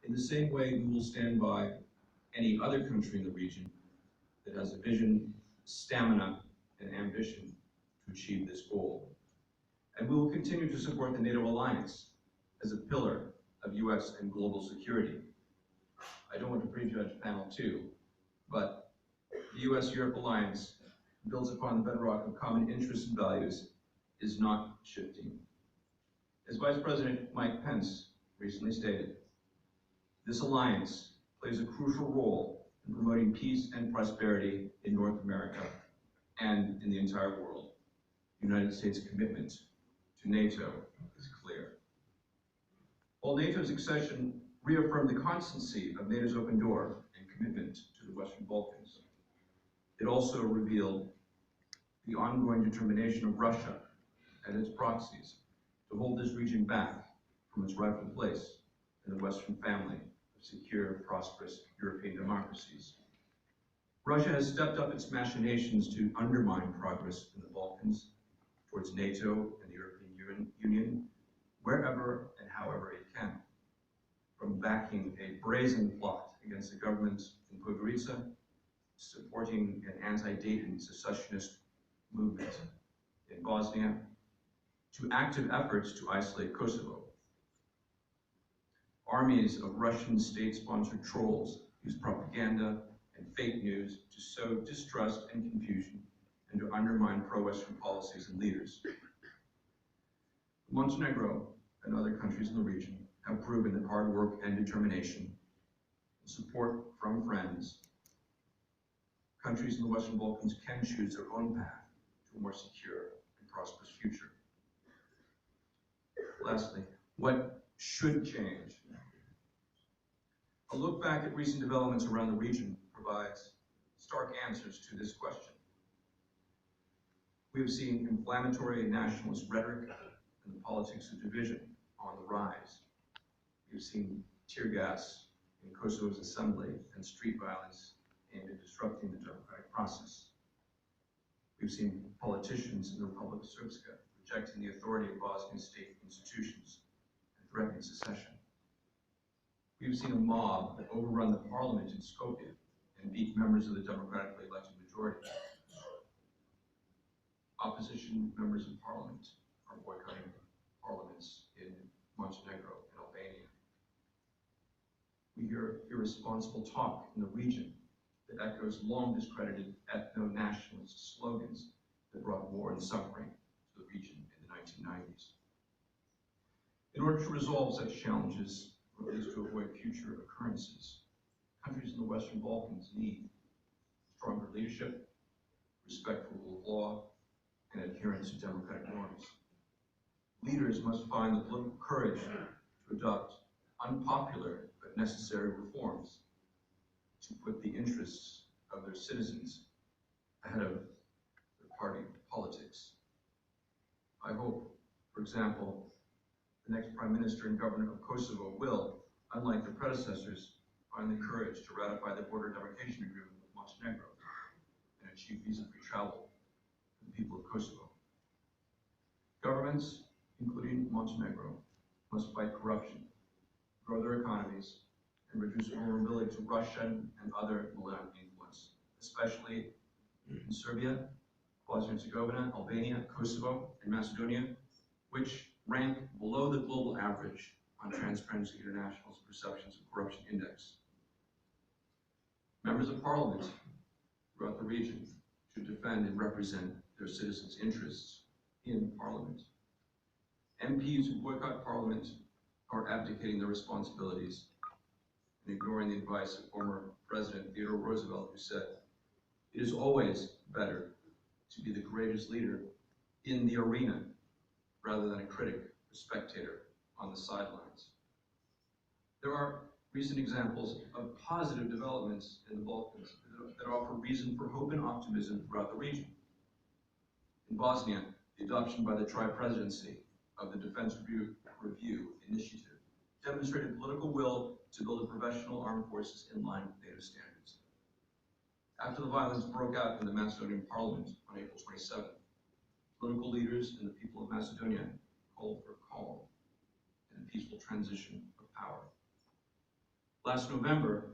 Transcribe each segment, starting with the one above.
In the same way, we will stand by any other country in the region that has a vision, stamina, and ambition to achieve this goal. And we will continue to support the NATO alliance as a pillar of US and global security. I don't want to prejudge panel 2, but the US-Europe alliance builds upon the bedrock of common interests and values is not shifting. As Vice President Mike Pence recently stated, this alliance plays a crucial role in promoting peace and prosperity in North America and in the entire world. The United States' commitment to NATO is clear. While NATO's accession reaffirmed the constancy of NATO's open door and commitment to the Western Balkans, it also revealed the ongoing determination of Russia and its proxies to hold this region back from its rightful place in the Western family of secure, prosperous European democracies. Russia has stepped up its machinations to undermine progress in the Balkans towards NATO and the European Union, wherever and however it can, from backing a brazen plot against the government in Podgorica, supporting an anti-Dayton secessionist movement in Bosnia, to active efforts to isolate Kosovo. Armies of Russian state-sponsored trolls use propaganda and fake news to sow distrust and confusion and to undermine pro-Western policies and leaders. Montenegro and other countries in the region have proven that hard work and determination, and support from friends, countries in the Western Balkans can choose their own path to a more secure and prosperous future. Lastly, what should change? A look back at recent developments around the region provides stark answers to this question. We have seen inflammatory nationalist rhetoric and the politics of division on the rise. We have seen tear gas in Kosovo's assembly and street violence aimed at disrupting the democratic process. We've seen politicians in the Republic of Srpska rejecting the authority of Bosnian state institutions and threatening secession. We've seen a mob that overrun the parliament in Skopje and beat members of the democratically elected majority. Opposition members of parliament are boycotting parliaments in Montenegro and Albania. We hear irresponsible talk in the region that echoes long discredited ethno-nationalist slogans that brought war and suffering to the region in the 1990s. In order to resolve such challenges, or at least to avoid future occurrences, countries in the Western Balkans need stronger leadership, respect for the rule of law, and adherence to democratic norms. Leaders must find the political courage to adopt unpopular but necessary reforms to put the interests of their citizens ahead of their party politics. I hope, for example, the next Prime Minister and Governor of Kosovo will, unlike their predecessors, find the courage to ratify the border demarcation agreement with Montenegro and achieve visa-free travel for the people of Kosovo. Governments, including Montenegro, must fight corruption, grow their economies, and reduce vulnerability to Russian and other malevolent influence, especially in Serbia, Bosnia and Herzegovina, Albania, Kosovo, and Macedonia, which rank below the global average on Transparency International's Perceptions of Corruption Index. Members of Parliament throughout the region should defend and represent their citizens' interests in Parliament. MPs who boycott Parliament are abdicating their responsibilities and ignoring the advice of former President Theodore Roosevelt, who said, "It is always better to be the courageous leader in the arena rather than a critic or spectator on the sidelines." There are recent examples of positive developments in the Balkans that offer reason for hope and optimism throughout the region. In Bosnia, the adoption by the Tri-Presidency of the Defense Review Initiative demonstrated political will to build a professional armed forces in line with NATO standards. After the violence broke out in the Macedonian parliament on April 27th, political leaders and the people of Macedonia called for calm and a peaceful transition of power. Last November,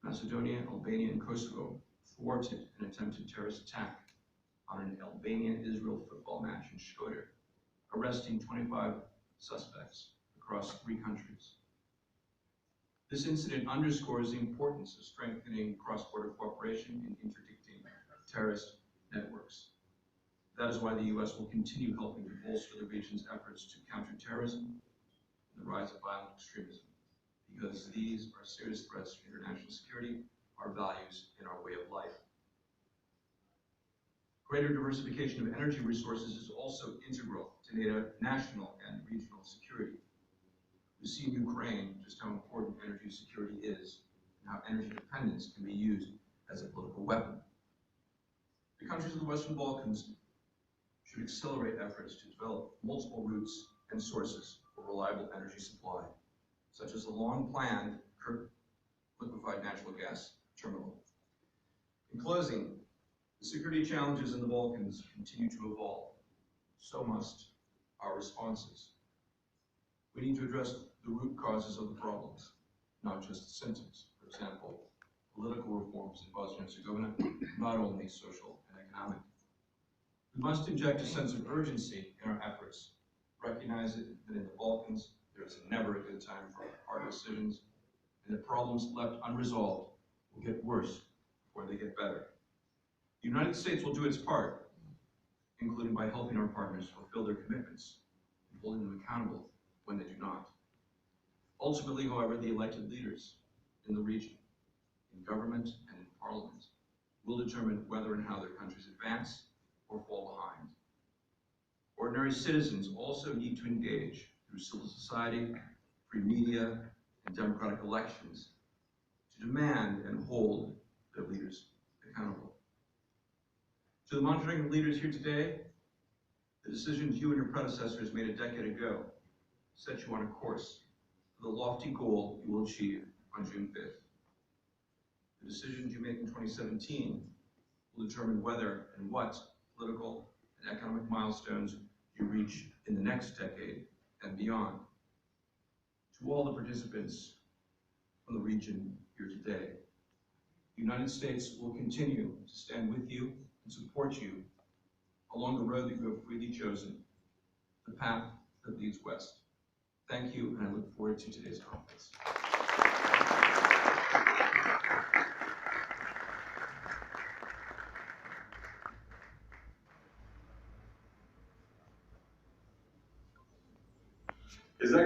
Macedonia, Albania, and Kosovo thwarted an attempted terrorist attack on an Albania-Israel football match in Shkodër, arresting 25 suspects across 3 countries. This incident underscores the importance of strengthening cross-border cooperation and interdicting terrorist networks. That is why the U.S. will continue helping to bolster the region's efforts to counter terrorism and the rise of violent extremism, because these are serious threats to international security, our values, and our way of life. Greater diversification of energy resources is also integral to NATO national and regional security. We see in Ukraine just how important energy security is and how energy dependence can be used as a political weapon. The countries of the Western Balkans should accelerate efforts to develop multiple routes and sources for reliable energy supply, such as the long-planned liquefied natural gas terminal. In closing, the security challenges in the Balkans continue to evolve. So must our responses. We need to address the root causes of the problems, not just the symptoms. For example, political reforms in Bosnia and Herzegovina, not only social and economic. We must inject a sense of urgency in our efforts, recognize that in the Balkans, there is never a good time for hard decisions, and that problems left unresolved will get worse before they get better. The United States will do its part, including by helping our partners fulfill their commitments and holding them accountable when they do not. Ultimately, however, the elected leaders in the region, in government and in parliament, will determine whether and how their countries advance or fall behind. Ordinary citizens also need to engage through civil society, free media, and democratic elections to demand and hold their leaders accountable. To the monitoring leaders here today, the decisions you and your predecessors made a decade ago set you on a course for the lofty goal you will achieve on June 5th. The decisions you make in 2017 will determine whether and what political and economic milestones you reach in the next decade and beyond. To all the participants from the region here today, the United States will continue to stand with you and support you along the road that you have freely chosen, the path that leads west. Thank you, and I look forward to today's conference.